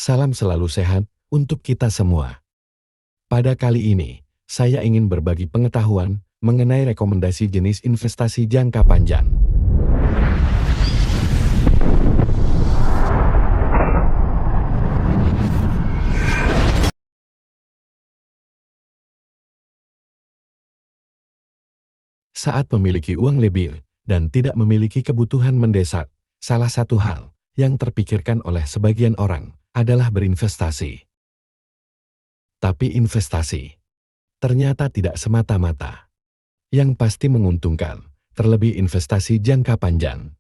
Salam selalu sehat untuk kita semua. Pada kali ini, saya ingin berbagi pengetahuan mengenai rekomendasi jenis investasi jangka panjang. Saat memiliki uang lebih dan tidak memiliki kebutuhan mendesak, salah satu hal yang terpikirkan oleh sebagian orang adalah berinvestasi. Tapi investasi ternyata tidak semata-mata yang pasti menguntungkan, terlebih investasi jangka panjang.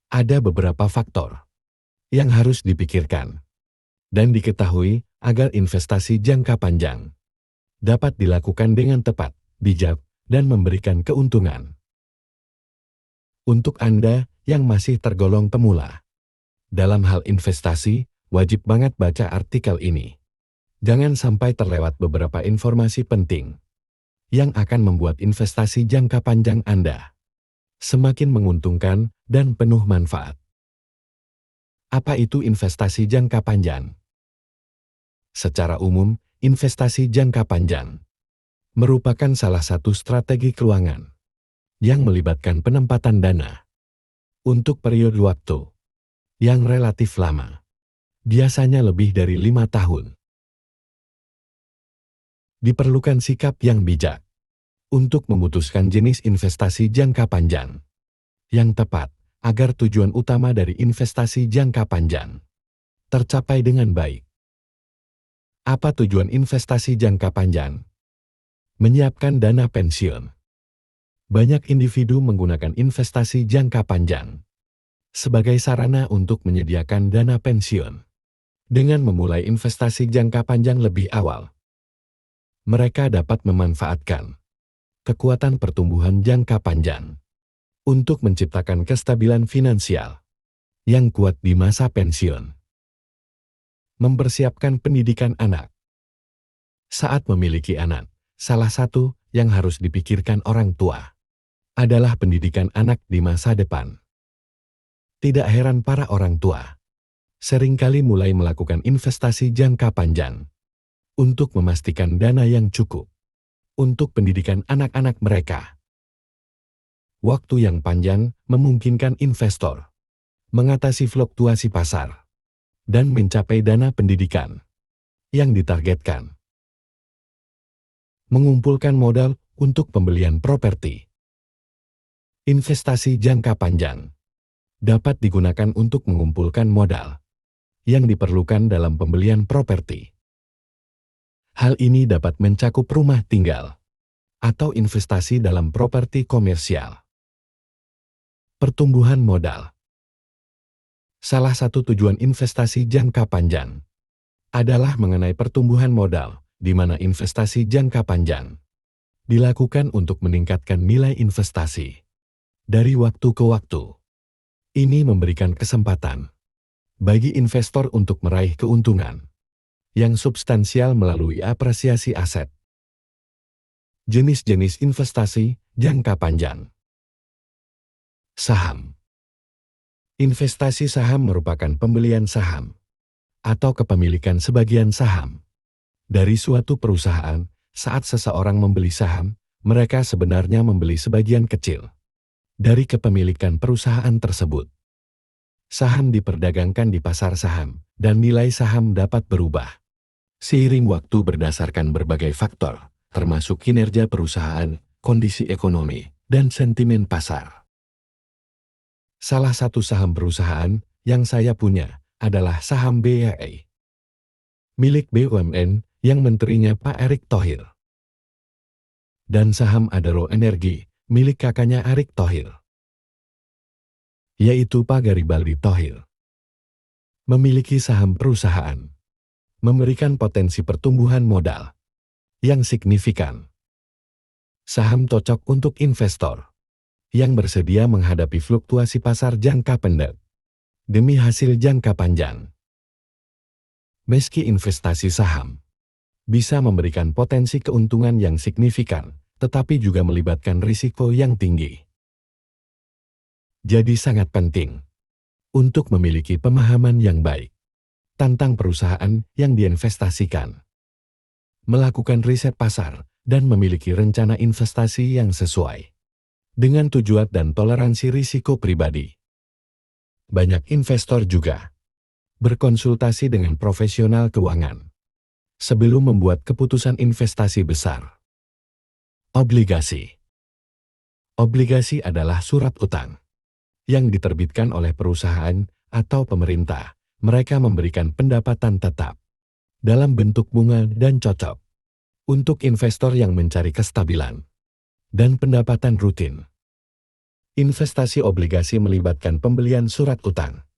Ada beberapa faktor yang harus dipikirkan dan diketahui agar investasi jangka panjang dapat dilakukan dengan tepat, bijak, dan memberikan keuntungan. Untuk Anda yang masih tergolong pemula dalam hal investasi, wajib banget baca artikel ini. Jangan sampai terlewat beberapa informasi penting yang akan membuat investasi jangka panjang Anda semakin menguntungkan dan penuh manfaat. Apa itu investasi jangka panjang? Secara umum, investasi jangka panjang merupakan salah satu strategi keuangan yang melibatkan penempatan dana untuk periode waktu yang relatif lama, biasanya lebih dari 5 tahun. Diperlukan sikap yang bijak untuk memutuskan jenis investasi jangka panjang yang tepat agar tujuan utama dari investasi jangka panjang tercapai dengan baik. Apa tujuan investasi jangka panjang? Menyiapkan dana pensiun. Banyak individu menggunakan investasi jangka panjang sebagai sarana untuk menyediakan dana pensiun. Dengan memulai investasi jangka panjang lebih awal, mereka dapat memanfaatkan kekuatan pertumbuhan jangka panjang untuk menciptakan kestabilan finansial yang kuat di masa pensiun. Mempersiapkan pendidikan anak. Saat memiliki anak, salah satu yang harus dipikirkan orang tua adalah pendidikan anak di masa depan. Tidak heran para orang tua seringkali mulai melakukan investasi jangka panjang untuk memastikan dana yang cukup untuk pendidikan anak-anak mereka. Waktu yang panjang memungkinkan investor mengatasi fluktuasi pasar dan mencapai dana pendidikan yang ditargetkan. Mengumpulkan modal untuk pembelian properti. Investasi jangka panjang dapat digunakan untuk mengumpulkan modal yang diperlukan dalam pembelian properti. Hal ini dapat mencakup rumah tinggal atau investasi dalam properti komersial. Pertumbuhan modal. Salah satu tujuan investasi jangka panjang adalah mengenai pertumbuhan modal, di mana investasi jangka panjang dilakukan untuk meningkatkan nilai investasi dari waktu ke waktu. Ini memberikan kesempatan bagi investor untuk meraih keuntungan yang substansial melalui apresiasi aset. Jenis-jenis investasi jangka panjang. Saham. Investasi saham merupakan pembelian saham atau kepemilikan sebagian saham dari suatu perusahaan. Saat seseorang membeli saham, mereka sebenarnya membeli sebagian kecil dari kepemilikan perusahaan tersebut. Saham diperdagangkan di pasar saham, dan nilai saham dapat berubah seiring waktu berdasarkan berbagai faktor, termasuk kinerja perusahaan, kondisi ekonomi, dan sentimen pasar. Salah satu saham perusahaan yang saya punya adalah saham BAE, milik BUMN yang menterinya Pak Erick Thohir, dan saham Adaro Energi, milik kakaknya Erick Thohir, yaitu Pak Garibaldi Thohir. Memiliki saham perusahaan memberikan potensi pertumbuhan modal yang signifikan. Saham cocok untuk investor yang bersedia menghadapi fluktuasi pasar jangka pendek demi hasil jangka panjang. Meski investasi saham bisa memberikan potensi keuntungan yang signifikan, tetapi juga melibatkan risiko yang tinggi. Jadi sangat penting untuk memiliki pemahaman yang baik tentang perusahaan yang diinvestasikan, melakukan riset pasar, dan memiliki rencana investasi yang sesuai dengan tujuan dan toleransi risiko pribadi. Banyak investor juga berkonsultasi dengan profesional keuangan sebelum membuat keputusan investasi besar. Obligasi. Obligasi adalah surat utang yang diterbitkan oleh perusahaan atau pemerintah. Mereka memberikan pendapatan tetap dalam bentuk bunga dan cocok untuk investor yang mencari kestabilan dan pendapatan rutin. Investasi obligasi melibatkan pembelian surat utang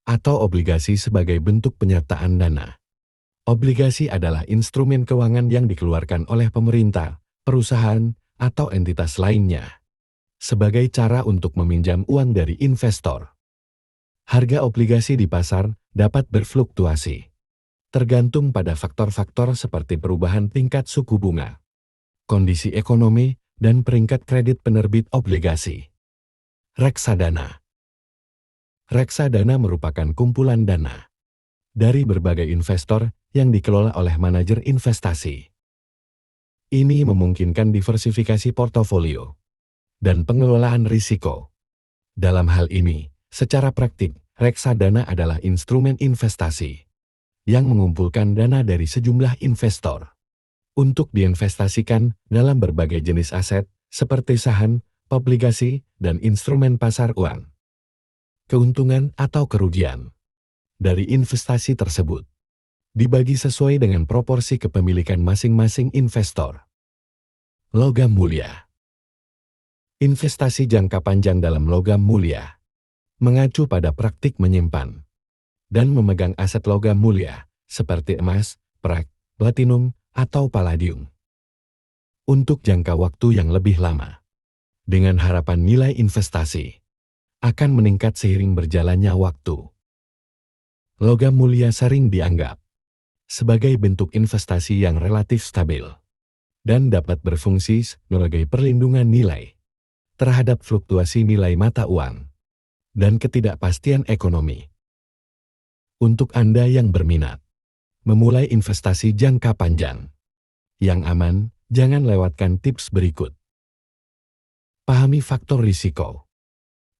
atau obligasi sebagai bentuk penyertaan dana. Obligasi adalah instrumen keuangan yang dikeluarkan oleh pemerintah, perusahaan, atau entitas lainnya sebagai cara untuk meminjam uang dari investor. Harga obligasi di pasar dapat berfluktuasi, tergantung pada faktor-faktor seperti perubahan tingkat suku bunga, kondisi ekonomi, dan peringkat kredit penerbit obligasi. Reksadana. Reksadana merupakan kumpulan dana dari berbagai investor yang dikelola oleh manajer investasi. Ini memungkinkan diversifikasi portofolio dan pengelolaan risiko. Dalam hal ini, secara praktik, reksadana adalah instrumen investasi yang mengumpulkan dana dari sejumlah investor untuk diinvestasikan dalam berbagai jenis aset seperti saham, obligasi, dan instrumen pasar uang. Keuntungan atau kerugian dari investasi tersebut dibagi sesuai dengan proporsi kepemilikan masing-masing investor. Logam mulia. Investasi jangka panjang dalam logam mulia mengacu pada praktik menyimpan dan memegang aset logam mulia seperti emas, perak, platinum, atau palladium untuk jangka waktu yang lebih lama, dengan harapan nilai investasi akan meningkat seiring berjalannya waktu. Logam mulia sering dianggap sebagai bentuk investasi yang relatif stabil dan dapat berfungsi sebagai perlindungan nilai terhadap fluktuasi nilai mata uang dan ketidakpastian ekonomi. Untuk Anda yang berminat memulai investasi jangka panjang yang aman, jangan lewatkan tips berikut. Pahami faktor risiko.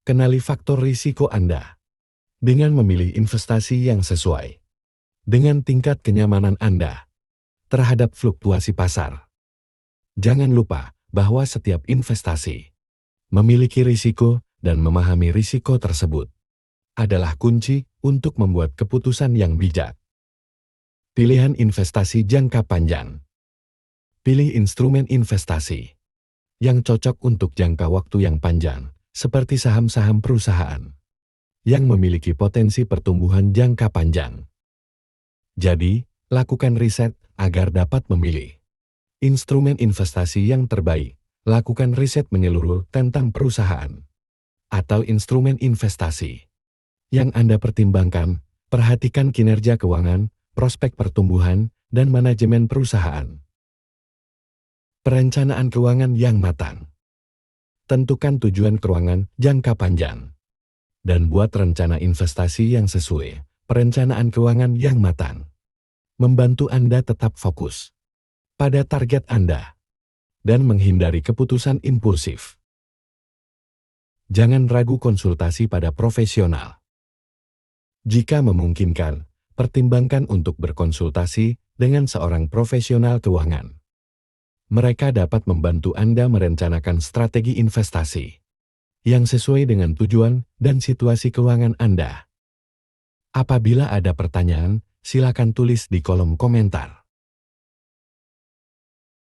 Kenali faktor risiko Anda dengan memilih investasi yang sesuai dengan tingkat kenyamanan Anda terhadap fluktuasi pasar. Jangan lupa bahwa setiap investasi memiliki risiko, dan memahami risiko tersebut adalah kunci untuk membuat keputusan yang bijak. Pilihan investasi jangka panjang. Pilih instrumen investasi yang cocok untuk jangka waktu yang panjang, seperti saham-saham perusahaan yang memiliki potensi pertumbuhan jangka panjang. Jadi, lakukan riset agar dapat memilih instrumen investasi yang terbaik. Lakukan riset menyeluruh tentang perusahaan atau instrumen investasi yang Anda pertimbangkan. Perhatikan kinerja keuangan, prospek pertumbuhan, dan manajemen perusahaan. Perencanaan keuangan yang matang. Tentukan tujuan keuangan jangka panjang dan buat rencana investasi yang sesuai. Perencanaan keuangan yang matang membantu Anda tetap fokus pada target Anda dan menghindari keputusan impulsif. Jangan ragu konsultasi pada profesional. Jika memungkinkan, pertimbangkan untuk berkonsultasi dengan seorang profesional keuangan. Mereka dapat membantu Anda merencanakan strategi investasi yang sesuai dengan tujuan dan situasi keuangan Anda. Apabila ada pertanyaan, silakan tulis di kolom komentar.